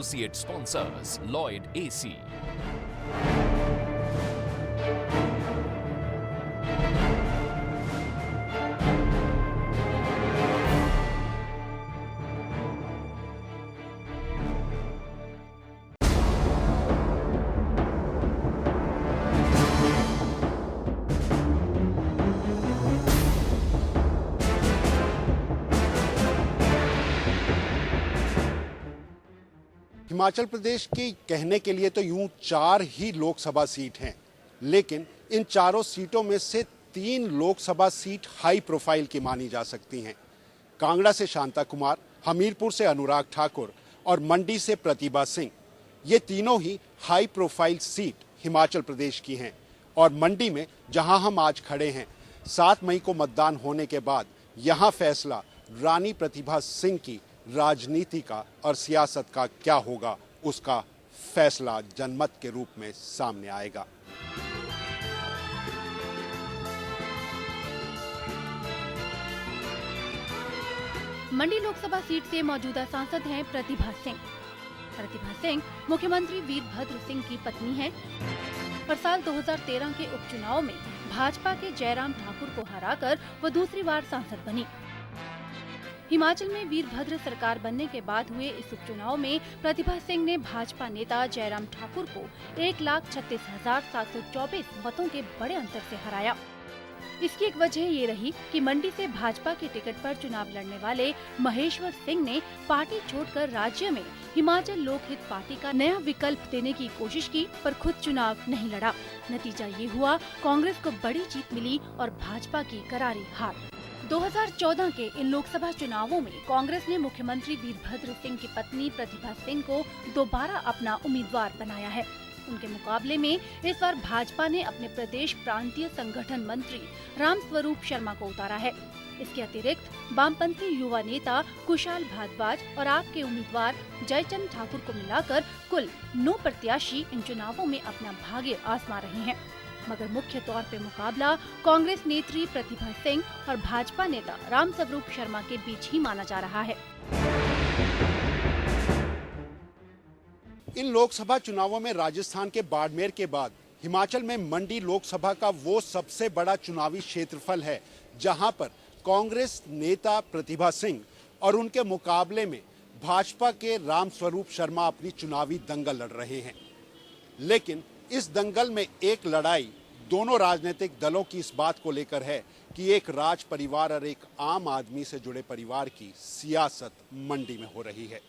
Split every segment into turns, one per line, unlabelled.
Associate sponsors Lloyd AC.
Himachal Pradesh की कहने के लिए तो यूं 4 ही लोकसभा सीट हैं, लेकिन इन चारों सीटों में से 3 लोकसभा सीट हाई प्रोफाइल की मानी जा सकती हैं। कांगड़ा से शांता कुमार, हमीरपुर से अनुराग ठाकुर और मंडी से प्रतिभा सिंह, ये तीनों ही high profile seat Himachal Pradesh की हैं। और मंडी में जहां हम आज खड़े हैं, 7 मई को मतदान होने के बाद यहां फैसला रानी प्रतिभा सिंह की राजनीति का और सियासत का क्या होगा, उसका फैसला जनमत के रूप में सामने आएगा।
मंडी लोकसभा सीट से मौजूदा सांसद हैं प्रतिभा सिंह। प्रतिभा सिंह मुख्यमंत्री वीरभद्र सिंह की पत्नी हैं और साल 2013 के उपचुनाव में भाजपा के जयराम ठाकुर को हराकर वो दूसरी बार सांसद बनी। हिमाचल में वीरभद्र सरकार बनने के बाद हुए इस उपचुनाव में प्रतिभा सिंह ने भाजपा नेता जयराम ठाकुर को 1,36,724 मतों के बड़े अंतर से हराया। इसकी एक वजह ये रही कि मंडी से भाजपा के टिकट पर चुनाव लड़ने वाले महेश्वर सिंह ने पार्टी छोड़कर राज्य में हिमाचल लोकहित पार्टी का नया विकल्प देने की कोशिश की, पर खुद चुनाव नहीं लड़ा। नतीजा ये हुआ, कांग्रेस को बड़ी जीत मिली और भाजपा की करारी हार। 2014 के इन लोकसभा चुनावों में कांग्रेस ने मुख्यमंत्री वीरभद्र सिंह की पत्नी प्रतिभा सिंह को दोबारा अपना उम्मीदवार बनाया है। उनके मुकाबले में इस बार भाजपा ने अपने प्रदेश प्रांतीय संगठन मंत्री रामस्वरूप शर्मा को उतारा है। इसके अतिरिक्त वामपंथी युवा नेता कुशाल भारद्वाज और आप के उम्मीदवार जयचंद ठाकुर को मिलाकर कुल 9 प्रत्याशी इन चुनावों में अपना भाग्य आजमा रहे हैं। मगर मुख्य तौर पे मुकाबला कांग्रेस नेत्री प्रतिभा सिंह और भाजपा नेता रामस्वरूप शर्मा के बीच ही माना जा रहा है।
इन लोकसभा चुनावों में राजस्थान के बाड़मेर के बाद हिमाचल में मंडी लोकसभा का वो सबसे बड़ा चुनावी क्षेत्रफल है जहां पर कांग्रेस नेता प्रतिभा सिंह और उनके मुकाबले में भाजपा के रामस्वरूप शर्मा अपनी चुनावी दंगल लड़ रहे हैं। लेकिन इस दंगल में एक लड़ाई दोनों राजनीतिक दलों की इस बात को लेकर है कि एक राज परिवार और एक आम आदमी से जुड़े परिवार की सियासत मंडी में हो रही है।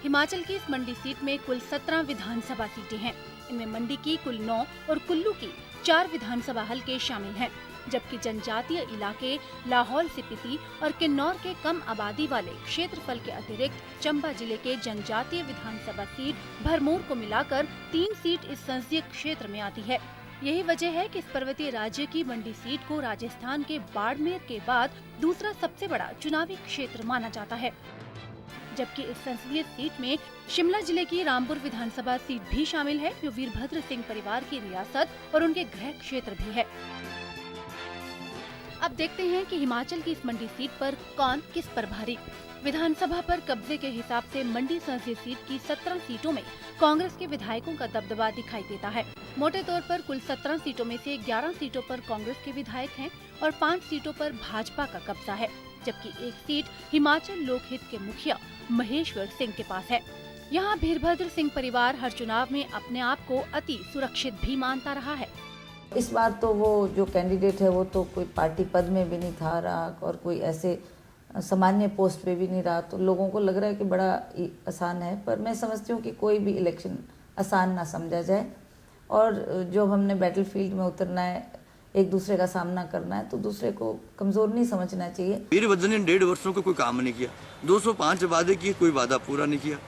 हिमाचल की इस मंडी सीट में कुल 17 विधानसभा सीटें हैं। इनमें मंडी की कुल 9 और कुल्लू की 4 विधानसभा हलके शामिल हैं, जबकि जनजातीय इलाके लाहौल स्पीति और किन्नौर के कम आबादी वाले क्षेत्रफल के अतिरिक्त चंबा जिले के जनजातीय विधानसभा सीट भरमौर को मिलाकर 3 सीट इस संसदीय क्षेत्र में आती है। यही वजह है कि इस पर्वतीय राज्य की मंडी सीट को राजस्थान के बाड़मेर के बाद दूसरा सबसे बड़ा चुनावी क्षेत्र माना जाता है। जबकि इस संसदीय सीट में शिमला जिले की रामपुर विधानसभा सीट भी शामिल है, जो वीरभद्र सिंह परिवार की रियासत और उनके गृह क्षेत्र भी है। अब देखते हैं कि हिमाचल की इस मंडी सीट पर कौन किस पर भारी। विधानसभा पर कब्जे के हिसाब से मंडी संसदीय सीट की 17 सीटों में कांग्रेस के विधायकों का दबदबा दिखाई देता है। मोटे तौर पर कुल 17 सीटों में से 11 सीटों पर कांग्रेस के विधायक हैं और 5 सीटों पर भाजपा का कब्जा है, जबकि एक सीट हिमाचल लोकहित के मुखिया महेश्वर सिंह के पास है। यहाँ वीरभद्र सिंह परिवार हर चुनाव में अपने आप को अति सुरक्षित भी मानता रहा है।
इस बार तो वो जो कैंडिडेट है वो तो कोई पार्टी पद में भी नहीं था रहा और कोई ऐसे सामान्य पोस्ट पे भी नहीं रहा, तो लोगों को लग रहा है कि बड़ा आसान है। पर मैं समझती हूँ कि कोई भी इलेक्शन आसान ना समझा जाए और जो हमने बैटलफील्ड में उतरना है, एक दूसरे का सामना करना है, तो दूसरे को कमजोर नहीं समझना चाहिए।
वीरभद्र ने 1.5 वर्षों को कोई काम नहीं किया, 205 वादे किए, कोई वादा पूरा नहीं किया।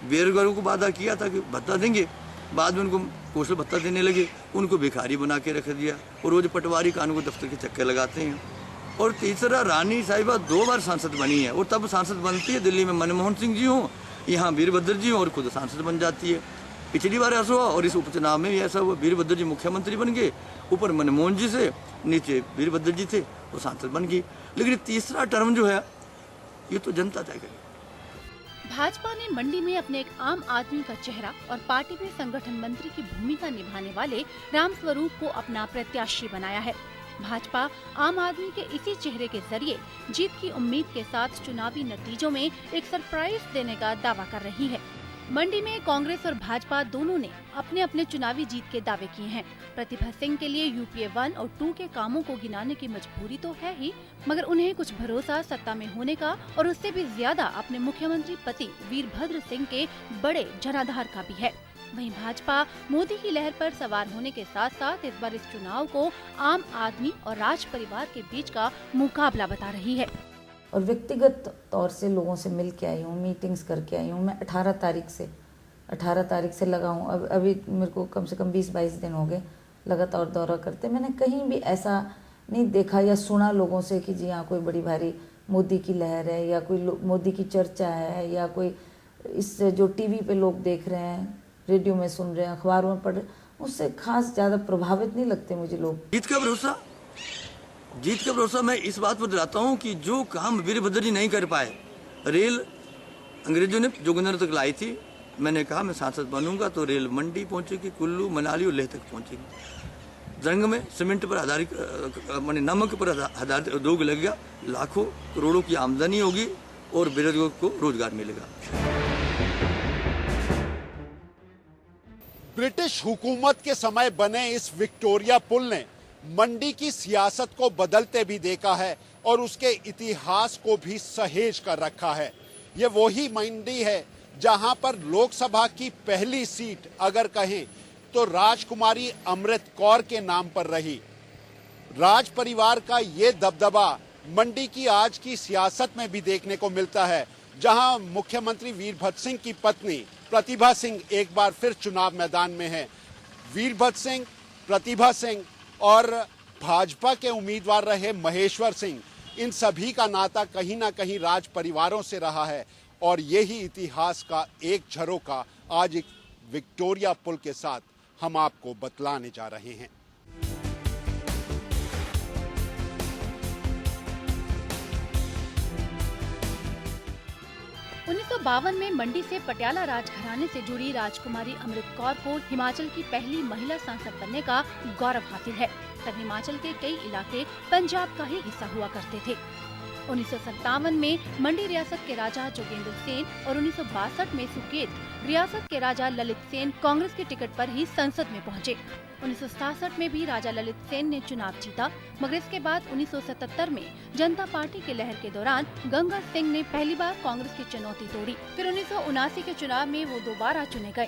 बेरोजगारों को वादा किया था कि भत्ता देंगे, बाद में उनको कौशल भत्ता देने लगे, उनको भिखारी बना के रख दिया और रोज पटवारी कानून को दफ्तर के चक्कर लगाते हैं। और तीसरा, रानी साहिबा 2 बार सांसद बनी है और तब सांसद बनती है दिल्ली में मनमोहन सिंह जी हों, यहाँ वीरभद्र जी हों और खुद सांसद बन जाती है। पिछली बार ऐसा हुआ और इस उपचुनाव में भी ऐसा हुआ, वीरभद्र जी मुख्यमंत्री बन गए, ऊपर मनमोहन जी से नीचे वीरभद्र जी थे, वो सांसद बन गई। लेकिन तीसरा टर्म जो है ये तो जनता तय करेगी।
भाजपा ने मंडी में अपने एक आम आदमी का चेहरा और पार्टी में संगठन मंत्री की भूमिका निभाने वाले रामस्वरूप को अपना प्रत्याशी बनाया है। भाजपा आम आदमी के इसी चेहरे के जरिए जीत की उम्मीद के साथ चुनावी नतीजों में एक सरप्राइज देने का दावा कर रही है। मंडी में कांग्रेस और भाजपा दोनों ने अपने अपने चुनावी जीत के दावे किए हैं। प्रतिभा सिंह के लिए यूपीए 1 और 2 के कामों को गिनाने की मजबूरी तो है ही, मगर उन्हें कुछ भरोसा सत्ता में होने का और उससे भी ज्यादा अपने मुख्यमंत्री पति वीरभद्र सिंह के बड़े जनाधार का भी है। वहीं भाजपा मोदी की लहर पर सवार होने के साथ साथ इस बार इस चुनाव को आम आदमी और राज परिवार के बीच का मुकाबला बता रही है।
और व्यक्तिगत तौर से लोगों से मिल के आई हूँ, मीटिंग्स करके आई हूँ। मैं 18 तारीख से लगा हूँ। अब अभी मेरे को कम से कम 20-22 दिन हो गए लगातार दौरा करते। मैंने कहीं भी ऐसा नहीं देखा या सुना लोगों से कि जी हाँ कोई बड़ी भारी मोदी की लहर है या कोई मोदी की चर्चा है या कोई इस जो टीवी पे लोग देख रहे हैं, रेडियो में सुन रहे हैं, अखबारों में पढ़ रहे हैं, उससे खास ज़्यादा प्रभावित नहीं लगते मुझे लोग।
जीत का भरोसा मैं इस बात पर दिलाता हूँ कि जो काम वीरभद्र जी नहीं कर पाए, रेल अंग्रेजों ने जोगिंदर तक लाई थी, मैंने कहा मैं सांसद बनूंगा तो रेल मंडी पहुंचेगी, कुल्लू, मनाली और लेह तक पहुंचेगी। जंग में सीमेंट पर आधारित माने नमक पर आधारित उद्योग लगेगा, लाखों करोड़ों की आमदनी होगी और बेरोजगारों को रोजगार मिलेगा।
ब्रिटिश हुकूमत के समय बने इस विक्टोरिया पुल ने मंडी की सियासत को बदलते भी देखा है और उसके इतिहास को भी सहेज कर रखा है। ये वही मंडी है जहां पर लोकसभा की पहली सीट अगर कहें तो राजकुमारी अमृत कौर के नाम पर रही। राज परिवार का ये दबदबा मंडी की आज की सियासत में भी देखने को मिलता है, जहां मुख्यमंत्री वीरभद्र सिंह की पत्नी प्रतिभा सिंह एक बार फिर चुनाव मैदान में है। वीरभद्र सिंह, प्रतिभा सिंह और भाजपा के उम्मीदवार रहे महेश्वर सिंह, इन सभी का नाता कहीं ना कहीं राज परिवारों से रहा है और यही इतिहास का एक झरोका आज एक विक्टोरिया पुल के साथ हम आपको बतलाने जा रहे हैं।
1952 में मंडी से पटियाला राजघराने से जुड़ी राजकुमारी अमृत कौर को हिमाचल की पहली महिला सांसद बनने का गौरव हासिल है। तब हिमाचल के कई इलाके पंजाब का ही हिस्सा हुआ करते थे। 1957 में मंडी रियासत के राजा जोगेंद्र सेन और 1962 में सुकेत रियासत के राजा ललित सेन कांग्रेस के टिकट पर ही संसद में पहुंचे। 1967 में भी राजा ललित सेन ने चुनाव जीता, मगर इसके बाद 1977 में जनता पार्टी की लहर के दौरान गंगा सिंह ने पहली बार कांग्रेस की चुनौती तोड़ी। फिर 1979 के चुनाव में वो दोबारा चुने गए,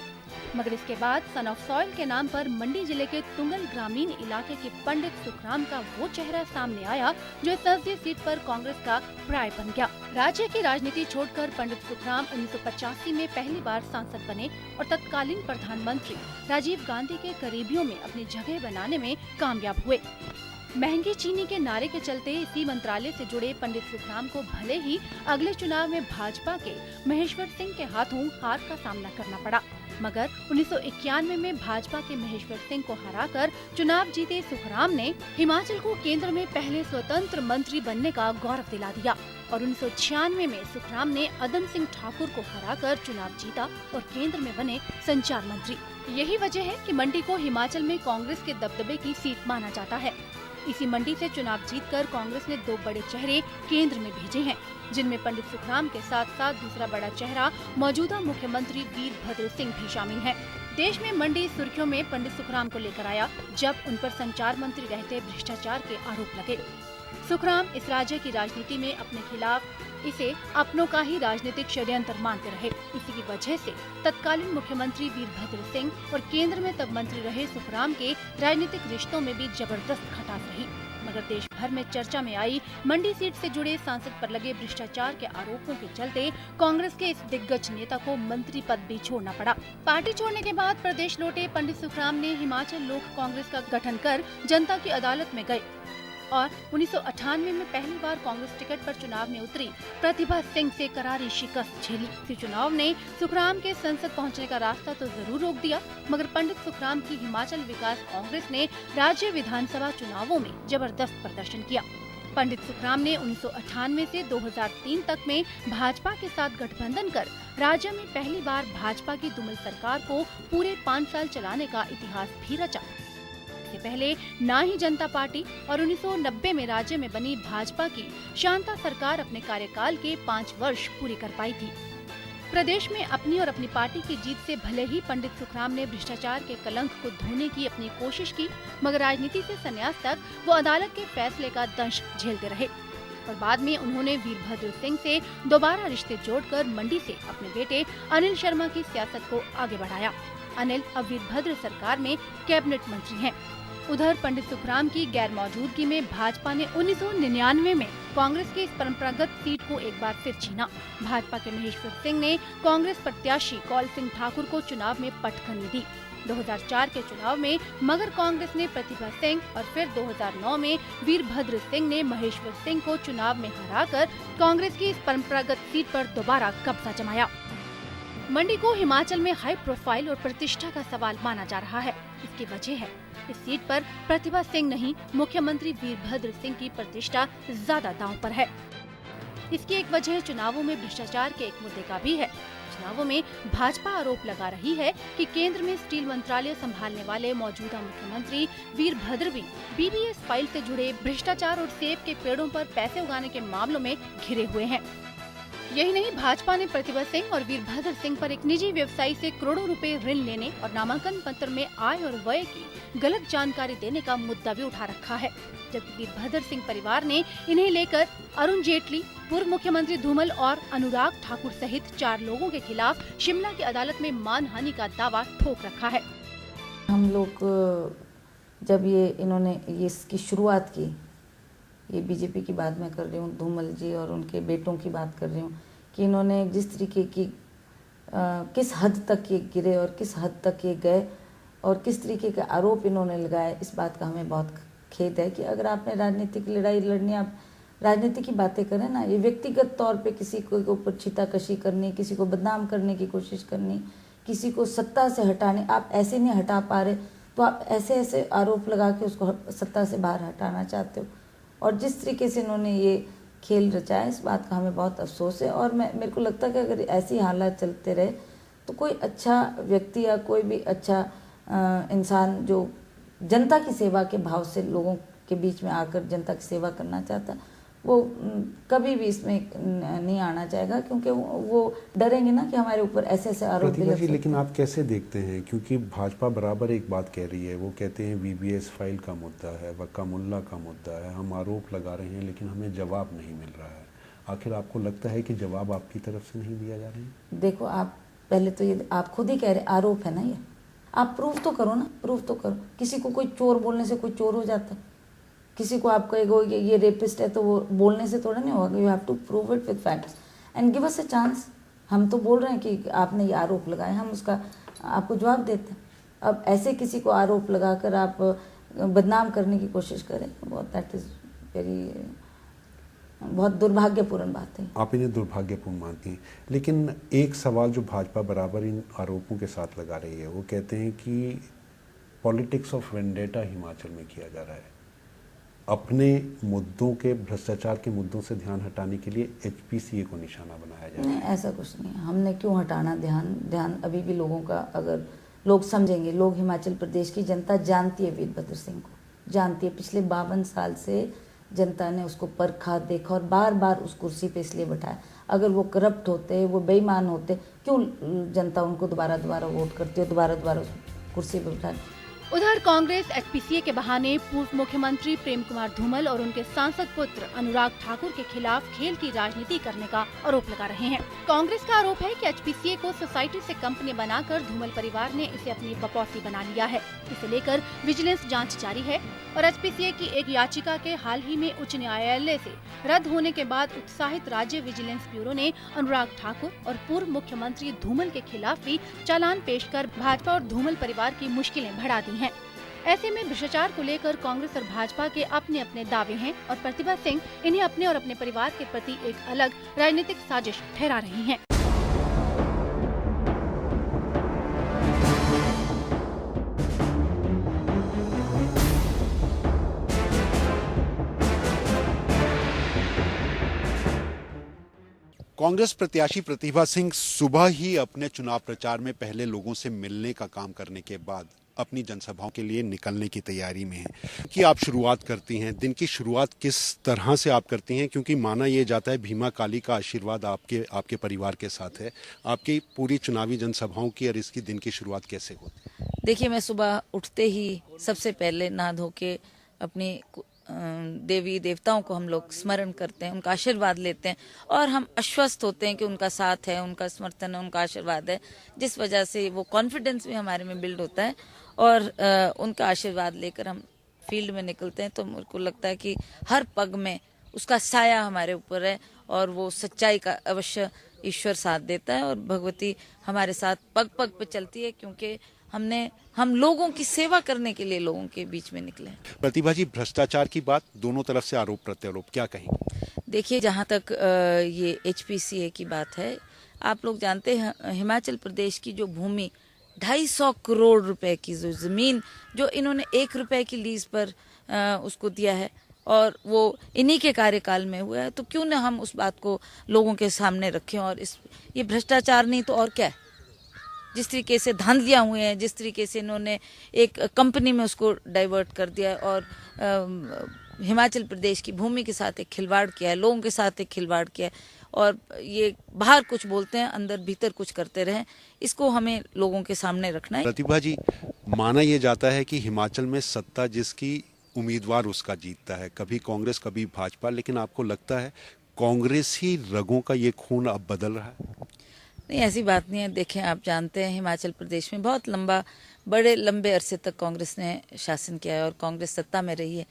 मगर इसके बाद सन ऑफ सॉइल के नाम पर मंडी जिले के तुंगल ग्रामीण इलाके के पंडित सुखराम का वो चेहरा सामने आया जो इस संसदीय सीट पर कांग्रेस का पर्याय बन गया। राज्य की राजनीति छोड़कर पंडित सुखराम 1985 में पहली बार सांसद बने और तत्कालीन प्रधानमंत्री राजीव गांधी के करीबियों में अपनी जगह बनाने में कामयाब हुए। महंगी चीनी के नारे के चलते इसी मंत्रालय से जुड़े पंडित सुखराम को भले ही अगले चुनाव में भाजपा के महेश्वर सिंह के हाथों हार का सामना करना पड़ा, मगर 1991 में भाजपा के महेश्वर सिंह को हराकर चुनाव जीते सुखराम ने हिमाचल को केंद्र में पहले स्वतंत्र मंत्री बनने का गौरव दिला दिया और 1996 में सुखराम ने अदन सिंह ठाकुर को हराकर चुनाव जीता और केंद्र में बने संचार मंत्री। यही वजह है कि मंडी को हिमाचल में कांग्रेस के दबदबे की सीट माना जाता है। इसी मंडी से चुनाव जीतकर कांग्रेस ने दो बड़े चेहरे केंद्र में भेजे हैं, जिनमें पंडित सुखराम के साथ साथ दूसरा बड़ा चेहरा मौजूदा मुख्यमंत्री वीरभद्र सिंह भी शामिल हैं। देश में मंडी सुर्खियों में पंडित सुखराम को लेकर आया जब उन पर संचार मंत्री रहते भ्रष्टाचार के आरोप लगे। सुखराम इस राज्य की राजनीति में अपने खिलाफ इसे अपनों का ही राजनीतिक षड्यंत्र मानते रहे। इसी की वजह से तत्कालीन मुख्यमंत्री वीरभद्र सिंह और केंद्र में तब मंत्री रहे सुखराम के राजनीतिक रिश्तों में भी जबरदस्त खटास रही। मगर देश भर में चर्चा में आई मंडी सीट से जुड़े सांसद पर लगे भ्रष्टाचार के आरोपों के चलते कांग्रेस के इस दिग्गज नेता को मंत्री पद भी छोड़ना पड़ा। पार्टी छोड़ने के बाद प्रदेश लौटे पंडित सुखराम ने हिमाचल लोक कांग्रेस का गठन कर जनता की अदालत में गए और 1998 में पहली बार कांग्रेस टिकट पर चुनाव में उतरी प्रतिभा सिंह से करारी शिकस्त झेली। इस चुनाव ने सुखराम के संसद पहुंचने का रास्ता तो जरूर रोक दिया, मगर पंडित सुखराम की हिमाचल विकास कांग्रेस ने राज्य विधानसभा चुनावों में जबरदस्त प्रदर्शन किया। पंडित सुखराम ने 1998 से 2003 तक में भाजपा के साथ गठबंधन कर राज्य में पहली बार भाजपा की दुमल सरकार को पूरे 5 साल चलाने का इतिहास भी रचा। इससे पहले ना ही जनता पार्टी और 1990 में राज्य में बनी भाजपा की शांता सरकार अपने कार्यकाल के 5 वर्ष पूरे कर पाई थी। प्रदेश में अपनी और अपनी पार्टी की जीत से भले ही पंडित सुखराम ने भ्रष्टाचार के कलंक को धोने की अपनी कोशिश की, मगर राजनीति से संन्यास तक वो अदालत के फैसले का दंश झेलते रहे और बाद में उन्होंने वीरभद्र सिंह से दोबारा रिश्ते जोड़कर मंडी से अपने बेटे अनिल शर्मा की सियासत को आगे बढ़ाया। अनिल अब वीरभद्र सरकार में कैबिनेट मंत्री हैं। उधर पंडित सुखराम की गैर मौजूदगी में भाजपा ने 1999 में कांग्रेस की इस परंपरागत सीट को एक बार फिर छीना। भाजपा के महेश्वर सिंह ने कांग्रेस प्रत्याशी कौल सिंह ठाकुर को चुनाव में पटखनी दी। 2004 के चुनाव में मगर कांग्रेस ने प्रतिभा सिंह और फिर 2009 में वीरभद्र सिंह ने महेश्वर सिंह को चुनाव में हराकर कांग्रेस की इस परंपरागत सीट पर दोबारा कब्जा जमाया। मंडी को हिमाचल में हाई प्रोफाइल और प्रतिष्ठा का सवाल माना जा रहा है। इसकी वजह है इस सीट पर प्रतिभा सिंह नहीं, मुख्यमंत्री वीरभद्र सिंह की प्रतिष्ठा ज्यादा दांव पर है। इसकी एक वजह चुनावों में भ्रष्टाचार के एक मुद्दे का भी है। चुनावों में भाजपा आरोप लगा रही है कि केंद्र में स्टील मंत्रालय संभालने वाले मौजूदा मुख्यमंत्री वीरभद्र भी बीबीएस फाइल से जुड़े भ्रष्टाचार और सेब के पेड़ों पर पैसे उगाने के मामलों में घिरे हुए हैं। यही नहीं, भाजपा ने प्रतिभा सिंह और वीरभद्र सिंह पर एक निजी व्यवसायी से करोड़ों रुपए ऋण लेने और नामांकन पत्र में आय और व्यय की गलत जानकारी देने का मुद्दा भी उठा रखा है। जबकि वीरभद्र सिंह परिवार ने इन्हें लेकर अरुण जेटली, पूर्व मुख्यमंत्री धूमल और अनुराग ठाकुर सहित 4 लोगों के खिलाफ शिमला की अदालत में मानहानि का दावा ठोक रखा है।
हम लोग जब इन्होंने इसकी शुरुआत की, ये बीजेपी की बात मैं कर रही हूँ, धूमल जी और उनके बेटों की बात कर रही हूँ, कि इन्होंने जिस तरीके की किस हद तक ये गिरे और किस हद तक ये गए और किस तरीके के आरोप इन्होंने लगाए, इस बात का हमें बहुत खेद है कि अगर आपने राजनीतिक लड़ाई लड़नी, आप राजनीति की बातें करें ना, ये व्यक्तिगत तौर पे किसी को ऊपर छीताकशी करनी, किसी को बदनाम करने की कोशिश करनी, किसी को सत्ता से हटाने, आप ऐसे नहीं हटा पा रहे तो आप ऐसे ऐसे आरोप लगा के उसको सत्ता से बाहर हटाना चाहते हो। और जिस तरीके से इन्होंने ये खेल रचा है, इस बात का हमें बहुत अफसोस है। और मेरे को लगता है कि अगर ऐसी हालात चलते रहे तो कोई अच्छा व्यक्ति या कोई भी अच्छा इंसान जो जनता की सेवा के भाव से लोगों के बीच में आकर जनता की सेवा करना चाहता, वो कभी भी इसमें नहीं आना चाहेगा, क्योंकि वो डरेंगे ना कि हमारे ऊपर ऐसे ऐसे आरोप भी लग सकते हैं।
लेकिन आप कैसे देखते हैं, क्योंकि भाजपा बराबर एक बात कह रही है, वो कहते हैं बीबीएस फाइल का मुद्दा है, वक्का मुल्ला का मुद्दा है, हम आरोप लगा रहे हैं लेकिन हमें जवाब नहीं मिल रहा है। आखिर आपको लगता है कि जवाब आपकी तरफ से नहीं दिया जा रहा है?
देखो, आप पहले तो ये आप खुद ही कह रहे आरोप है ना, ये आप प्रूव तो करो ना, प्रूव तो करो। किसी को कोई चोर बोलने से कोई चोर हो जाता है? किसी को आप कहेगो ये रेपिस्ट है तो वो बोलने से थोड़ा नहीं होगा। You have to prove it with facts and give us a chance. हम तो बोल रहे हैं कि आपने ये आरोप लगाए, हम उसका आपको जवाब देते हैं। अब ऐसे किसी को आरोप लगाकर आप बदनाम करने की कोशिश करें, दैट इज़ बहुत दुर्भाग्यपूर्ण बात है।
आप इन्हें दुर्भाग्यपूर्ण मानती हैं, लेकिन एक सवाल जो भाजपा बराबर इन आरोपों के साथ लगा रही है, वो कहते हैं कि पॉलिटिक्स ऑफ वेंडेटा हिमाचल में किया जा रहा है। अपने मुद्दों के, भ्रष्टाचार के मुद्दों से ध्यान हटाने के लिए एचपीसीए को निशाना बनाया जा रहा है।
नहीं, ऐसा कुछ नहीं है। हमने क्यों हटाना ध्यान अभी भी लोगों का, अगर लोग समझेंगे, लोग हिमाचल प्रदेश की जनता जानती है वीरभद्र सिंह को, जानती है। पिछले 52 साल से जनता ने उसको परखा, देखा और बार बार उस कुर्सी पे इसलिए बैठाया। अगर वो करप्ट होते, वो बेईमान होते, क्यों जनता उनको दोबारा वोट करती है, दोबारा उस कुर्सी पे बैठाती।
उधर कांग्रेस एचपीसीए के बहाने पूर्व मुख्यमंत्री प्रेम कुमार धूमल और उनके सांसद पुत्र अनुराग ठाकुर के खिलाफ खेल की राजनीति करने का आरोप लगा रहे हैं। कांग्रेस का आरोप है कि एचपीसीए को सोसाइटी से कंपनी बनाकर धूमल परिवार ने इसे अपनी बपौती बना लिया है। इसे लेकर विजिलेंस जांच जारी है और एचपीसीए की एक याचिका के हाल ही में उच्च न्यायालय से रद्द होने के बाद उत्साहित राज्य विजिलेंस ब्यूरो ने अनुराग ठाकुर और पूर्व मुख्यमंत्री धूमल के खिलाफ भी चालान पेश कर भाजपा और धूमल परिवार की मुश्किलें बढ़ा दी हैं। ऐसे में भ्रष्टाचार को लेकर कांग्रेस और भाजपा के अपने अपने दावे हैं और प्रतिभा सिंह इन्हें अपने और अपने परिवार के प्रति एक अलग राजनीतिक साजिश ठहरा रही हैं।
कांग्रेस प्रत्याशी प्रतिभा सिंह सुबह ही अपने चुनाव प्रचार में पहले लोगों से मिलने का काम करने के बाद अपनी जनसभाओं के लिए निकलने की तैयारी में हैं कि आप शुरुआत करती हैं। दिन की शुरुआत किस तरह से आप करती हैं, क्योंकि माना यह जाता है भीमा काली का आशीर्वाद आपके परिवार के साथ है। आपकी पूरी चुनावी जनसभाओं की और इसकी दिन की शुरुआत कैसे होती है?
देखिए, मैं सुबह उठते ही सबसे पहले नहा धो के अपनी देवी देवताओं को हम लोग स्मरण करते हैं, उनका आशीर्वाद लेते हैं और हम आश्वस्त होते हैं कि उनका साथ है, उनका समर्थन है, उनका आशीर्वाद है, जिस वजह से वो कॉन्फिडेंस भी हमारे में बिल्ड होता है और उनका आशीर्वाद लेकर हम फील्ड में निकलते हैं। तो मेरे को लगता है कि हर पग में उसका साया हमारे ऊपर है और वो सच्चाई का अवश्य ईश्वर साथ देता है और भगवती हमारे साथ पग पग पे चलती है, क्योंकि हम लोगों की सेवा करने के लिए लोगों के बीच में निकले।
प्रतिभा जी, भ्रष्टाचार की बात, दोनों तरफ से आरोप प्रत्यारोप, क्या कहेंगे?
देखिए, जहाँ तक ये HPCA की बात है, आप लोग जानते हैं हिमाचल प्रदेश की जो भूमि 250 करोड़ रुपए की जो जमीन जो इन्होंने 1 रुपए की लीज पर उसको दिया है और वो इन्हीं के कार्यकाल में हुआ है, तो क्यों ना हम उस बात को लोगों के सामने रखें। और ये भ्रष्टाचार नहीं तो और क्या है। जिस तरीके से धांधलियां हुए हैं, जिस तरीके से इन्होंने एक कंपनी में उसको डाइवर्ट कर दिया और हिमाचल प्रदेश की भूमि के साथ एक खिलवाड़ किया है, लोगों के साथ एक खिलवाड़ किया है और ये बाहर कुछ बोलते हैं, अंदर भीतर कुछ करते रहे, इसको हमें लोगों के सामने रखना है।
प्रतिभा जी, माना यह जाता है कि हिमाचल में सत्ता जिसकी उम्मीदवार उसका जीतता है, कभी कांग्रेस कभी भाजपा, लेकिन आपको लगता है कांग्रेस ही रगों का ये खून अब बदल रहा है?
नहीं, ऐसी बात नहीं है। देखें, आप जानते हैं हिमाचल प्रदेश में बहुत बड़े लंबे अरसे तक कांग्रेस ने शासन किया है और कांग्रेस सत्ता में रही है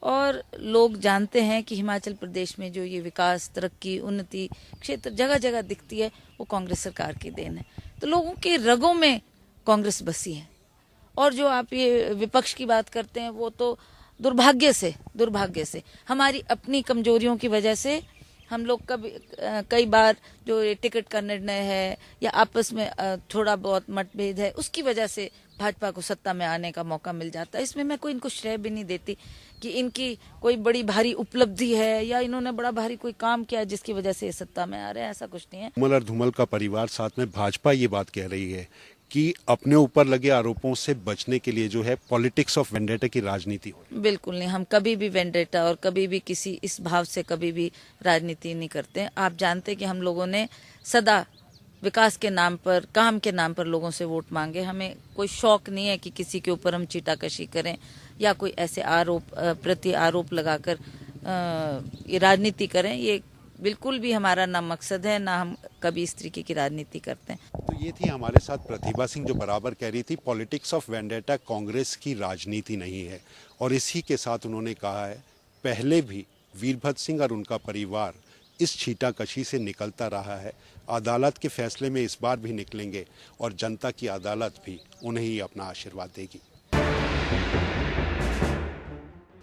और लोग जानते हैं कि हिमाचल प्रदेश में जो ये विकास, तरक्की, उन्नति क्षेत्र जगह जगह दिखती है वो कांग्रेस सरकार की देन है। तो लोगों के रगों में कांग्रेस बसी है और जो आप ये विपक्ष की बात करते हैं वो तो दुर्भाग्य से हमारी अपनी कमजोरियों की वजह से हम लोग कई बार जो टिकट का निर्णय है या आपस में थोड़ा बहुत मतभेद है, उसकी वजह से भाजपा को सत्ता में आने का मौका मिल जाता है। इसमें मैं कोई इनको श्रेय भी नहीं देती कि इनकी कोई बड़ी भारी उपलब्धि है या इन्होंने बड़ा भारी कोई काम किया जिसकी वजह से ये सत्ता में आ रहे हैं, ऐसा कुछ नहीं है।
धूमल और धूमल का परिवार साथ में भाजपा ये बात कह रही है कि अपने ऊपर लगे आरोपों से बचने के लिए जो है पॉलिटिक्स ऑफ वेंडेटा की राजनीति हो।
बिल्कुल नहीं, हम कभी भी वेंडेटा और कभी भी किसी इस भाव से कभी भी राजनीति नहीं करते। आप जानते हैं कि हम लोगों ने सदा विकास के नाम पर, काम के नाम पर लोगों से वोट मांगे। हमें कोई शौक नहीं है कि किसी के ऊपर हम चीटाकशी करें या कोई ऐसे प्रति आरोप लगाकर ये राजनीति करें। ये बिल्कुल भी हमारा ना मकसद है, ना हम कभी इस तरीके की राजनीति करते हैं।
तो ये थी हमारे साथ प्रतिभा सिंह जो बराबर कह रही थी पॉलिटिक्स ऑफ वेंडेटा कांग्रेस की राजनीति नहीं है। और इसी के साथ उन्होंने कहा है पहले भी वीरभद्र सिंह और उनका परिवार इस छीटाकशी से निकलता रहा है। अदालत के फैसले में इस बार भी निकलेंगे और जनता की अदालत भी उन्हें ही अपना आशीर्वाद देगी।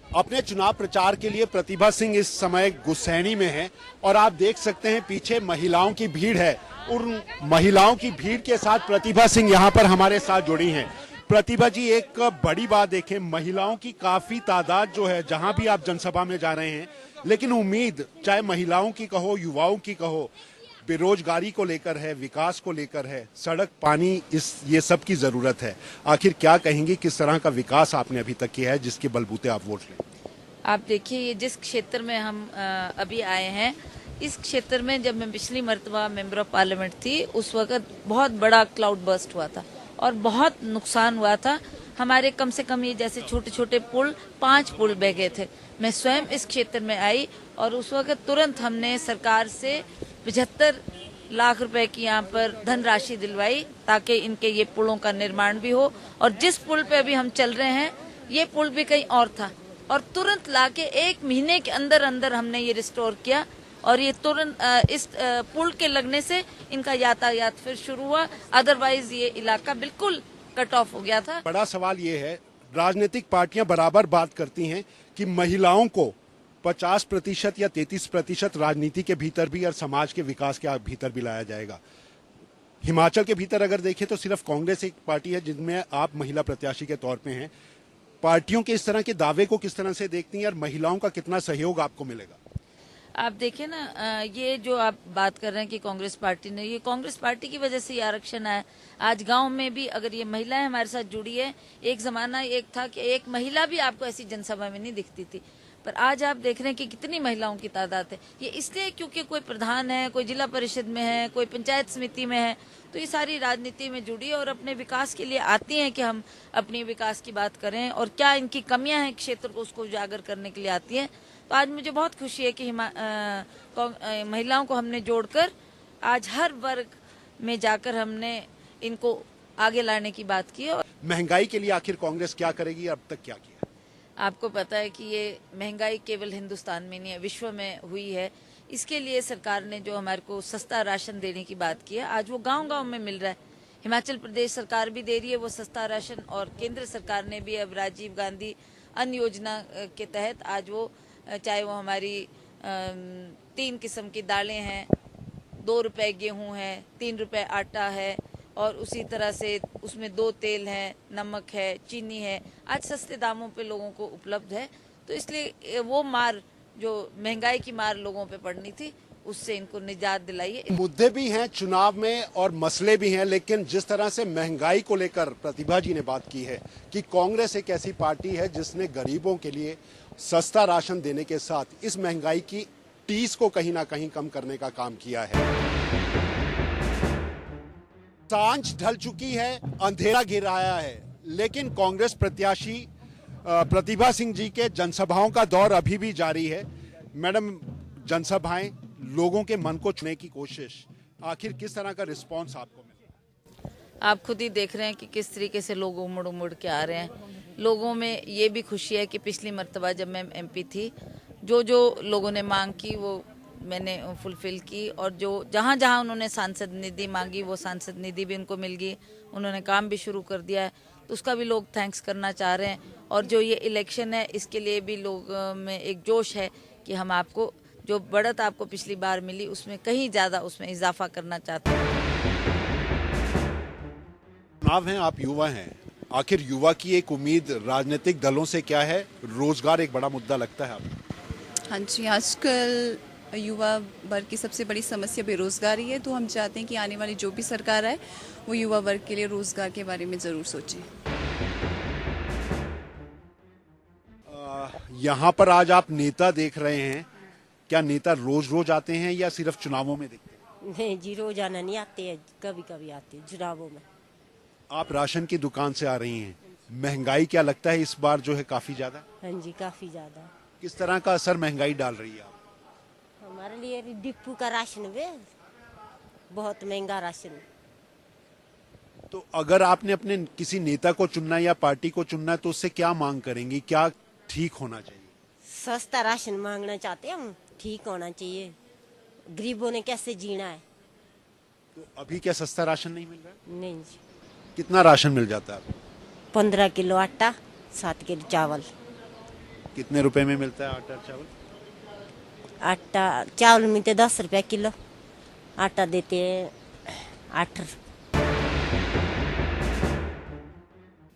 अपने चुनाव प्रचार के लिए प्रतिभा सिंह इस समय गुसैनी में हैं और आप देख सकते हैं पीछे महिलाओं की भीड़ है और महिलाओं की भीड़ के साथ प्रतिभा सिंह यहां पर हमारे साथ जुड़ी हैं। प्रतिभा जी, एक बड़ी बात देखें, महिलाओं की काफी तादाद जो है जहां भी आप जनसभा में जा रहे हैं, लेकिन उम्मीद चाहे महिलाओं की कहो, युवाओं की कहो, बेरोजगारी को लेकर है, विकास को लेकर है, सड़क, पानी, ये सब की जरूरत है। आखिर क्या कहेंगी, किस तरह का विकास आपने अभी तक किया है जिसके बलबूते आप वोट लें?
आप देखिए, ये जिस क्षेत्र में हम अभी आए हैं, इस क्षेत्र में जब मैं पिछली मर्तबा मेंबर ऑफ पार्लियामेंट थी उस वक्त बहुत बड़ा क्लाउड बर्स्ट हुआ था और बहुत नुकसान हुआ था। हमारे कम से कम ये जैसे छोटे छोटे पुल, 5 पुल बह गए थे। मैं स्वयं इस क्षेत्र में आई और उस वक्त तुरंत हमने सरकार से 75 लाख रुपए की यहाँ पर धनराशि दिलवाई ताकि इनके ये पुलों का निर्माण भी हो। और जिस पुल पे अभी हम चल रहे हैं ये पुल भी कहीं और था और तुरंत लाके 1 महीने के अंदर अंदर हमने ये रिस्टोर किया और ये तुरंत इस पुल के लगने से इनका यातायात फिर शुरू हुआ। अदरवाइज ये इलाका बिल्कुल कट ऑफ हो गया था।
बड़ा सवाल ये है, राजनीतिक पार्टियां बराबर बात करती हैं कि महिलाओं को 50% या 33% राजनीति के भीतर भी और समाज के विकास के भीतर भी लाया जाएगा। हिमाचल के भीतर अगर देखें तो सिर्फ कांग्रेस एक पार्टी है जिनमें आप महिला प्रत्याशी के तौर पे हैं। पार्टियों के इस तरह के दावे को किस तरह से देखती हैं और महिलाओं का कितना सहयोग आपको मिलेगा?
आप देखें ना, ये जो आप बात कर रहे हैं कि कांग्रेस पार्टी ने, ये कांग्रेस पार्टी की वजह से ये आरक्षण आया। आज गांव में भी अगर ये महिलाएं हमारे साथ जुड़ी है, एक जमाना एक था कि एक महिला भी आपको ऐसी जनसभा में नहीं दिखती थी, पर आज आप देख रहे हैं कि कितनी महिलाओं की तादाद है। ये इसलिए क्योंकि कोई प्रधान है, कोई जिला परिषद में है, कोई पंचायत समिति में है, तो ये सारी राजनीति में जुड़ी है और अपने विकास के लिए आती हैं कि हम अपने विकास की बात करें और क्या इनकी कमियां हैं क्षेत्र को, उसको उजागर करने के लिए आती हैं। तो आज मुझे बहुत खुशी है कि महिलाओं को हमने जोड़कर आज हर वर्ग में जाकर हमने इनको आगे लाने की बात की है।
महंगाई के लिए आखिर कांग्रेस क्या करेगी, अब तक क्या किया?
आपको पता है कि ये महंगाई केवल हिंदुस्तान में नहीं है, विश्व में हुई है। इसके लिए सरकार ने जो हमारे को सस्ता राशन देने की बात की है, आज वो गांव-गांव में मिल रहा है। हिमाचल प्रदेश सरकार भी दे रही है वो सस्ता राशन, और केंद्र सरकार ने भी अब राजीव गांधी अन्न योजना के तहत आज वो, चाहे वो हमारी 3 किस्म की दालें हैं, 2 रुपए गेहूं है, 3 रुपए आटा है, और उसी तरह से उसमें 2 तेल है, नमक है, चीनी है, आज सस्ते दामों पे लोगों को उपलब्ध है। तो इसलिए वो मार, जो महंगाई की मार लोगों पे पड़नी थी, उससे इनको निजात दिलाई है।
मुद्दे भी हैं चुनाव में और मसले भी हैं, लेकिन जिस तरह से महंगाई को लेकर प्रतिभा जी ने बात की है कि कांग्रेस एक ऐसी पार्टी है जिसने गरीबों के लिए सस्ता राशन देने के साथ इस महंगाई की टीस को कहीं ना कहीं कम करने का काम किया है। सांझ ढल चुकी है, अंधेरा घिर आया है, लेकिन कांग्रेस प्रत्याशी प्रतिभा सिंह जी के जनसभाओं का दौर अभी भी जारी है। मैडम, जनसभाएं, लोगों के मन को छूने की कोशिश, आखिर किस तरह का रिस्पांस आपको मिला?
आप खुद ही देख रहे हैं कि किस तरीके से लोग उमड़ उमड़ के आ रहे हैं। लोगों में ये भी खुशी है कि पिछली मर्तबा जब मैं एमपी थी, जो जो लोगों ने मांग की वो मैंने फुलफिल की, और जो जहाँ जहाँ उन्होंने सांसद निधि मांगी वो सांसद निधि भी उनको मिल गई, उन्होंने काम भी शुरू कर दिया है, तो उसका भी लोग थैंक्स करना चाह रहे हैं। और जो ये इलेक्शन है, इसके लिए भी लोग में एक जोश है कि हम आपको, जो बढ़त आपको पिछली बार मिली उसमें कहीं ज़्यादा उसमें इजाफा करना चाहते हैं।
चुनाव है, आप युवा हैं, आखिर युवा की एक उम्मीद राजनीतिक दलों से क्या है? रोजगार एक बड़ा मुद्दा लगता है आपको?
हाँ जी, आजकल युवा वर्ग की सबसे बड़ी समस्या बेरोजगारी है, तो हम चाहते हैं कि आने वाली जो भी सरकार आए वो युवा वर्ग के लिए रोजगार के बारे में ज़रूर सोचे।
यहाँ पर आज आप नेता देख रहे हैं, क्या नेता रोज रोज आते हैं या सिर्फ चुनावों में दिखते हैं?
नहीं जी, रोजाना नहीं आते हैं, कभी कभी आते हैं चुनावों में।
आप राशन की दुकान से आ रही हैं, महंगाई क्या लगता है इस बार जो है काफी ज्यादा?
हाँ जी, काफी ज्यादा।
किस तरह का असर महंगाई डाल रही है आप?
हमारे लिए भी डिपू का राशन वे बहुत महंगा राशन।
तो अगर आपने अपने किसी नेता को चुनना है या पार्टी को चुनना है तो उससे क्या मांग करेंगी, क्या ठीक होना चाहिए?
सस्ता राशन मांगना चाहते हैं हम, ठीक होना चाहिए। गरीबों ने कैसे जीना है?
तो अभी क्या सस्ता राशन नहीं मिल रहा है?
नहीं जी।
कितना राशन मिल जाता है आपको?
15 किलो आटा, 7 किलो चावल।
कितने रुपए में मिलता है आटा चावल?
आटा चावल मिलते 10 रुपया किलो, आटा देते हैं 8 रुपये।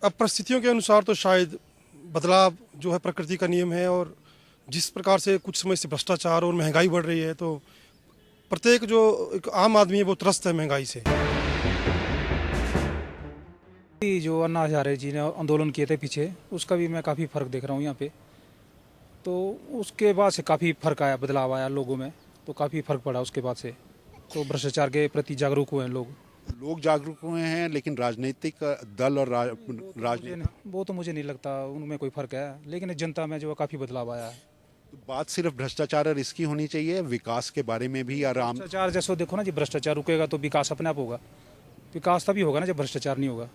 अब परिस्थितियों के अनुसार तो शायद बदलाव जो है प्रकृति का नियम है, और जिस प्रकार से कुछ समय से भ्रष्टाचार और महंगाई बढ़ रही है, तो प्रत्येक जो एक आम आदमी है वो त्रस्त है महंगाई से।
जो अन्ना हजारे जी ने आंदोलन किए थे पीछे, उसका भी मैं काफ़ी फ़र्क देख रहा हूँ यहाँ पे। तो उसके बाद से काफ़ी फ़र्क आया, बदलाव आया लोगों में, तो काफ़ी फ़र्क पड़ा उसके बाद से। तो भ्रष्टाचार के प्रति जागरूक हुए हैं लोग
जागरूक हुए हैं, लेकिन राजनीतिक दल और राजनीति,
वो तो मुझे नहीं लगता उनमें कोई फ़र्क है, लेकिन जनता में जो है काफ़ी बदलाव आया है।
तो बात सिर्फ भ्रष्टाचार और इसकी होनी चाहिए, विकास के बारे में भी आराम।
भ्रष्टाचार जैसे देखो ना जी, भ्रष्टाचार रुकेगा तो विकास अपने आप होगा। विकास तभी होगा ना जब भ्रष्टाचार नहीं होगा।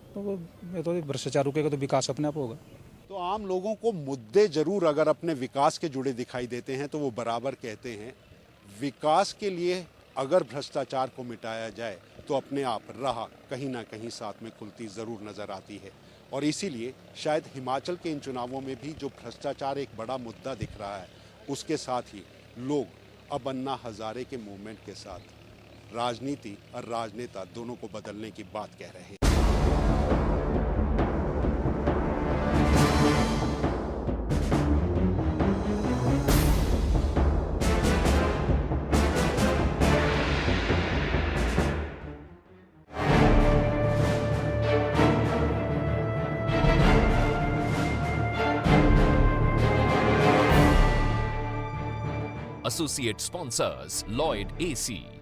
तो भ्रष्टाचार रुकेगा तो विकास अपने आप होगा।
तो आम लोगों को मुद्दे जरूर अगर अपने विकास के जुड़े दिखाई देते हैं तो वो बराबर कहते हैं विकास के लिए अगर भ्रष्टाचार को मिटाया जाए तो अपने आप राह कहीं ना कहीं साथ में खुलती ज़रूर नज़र आती है। और इसीलिए शायद हिमाचल के इन चुनावों में भी जो भ्रष्टाचार एक बड़ा मुद्दा दिख रहा है, उसके साथ ही लोग अब अन्ना हजारे के मूवमेंट के साथ राजनीति और राजनेता दोनों को बदलने की बात कह रहे हैं।
Associate sponsors Lloyd AC.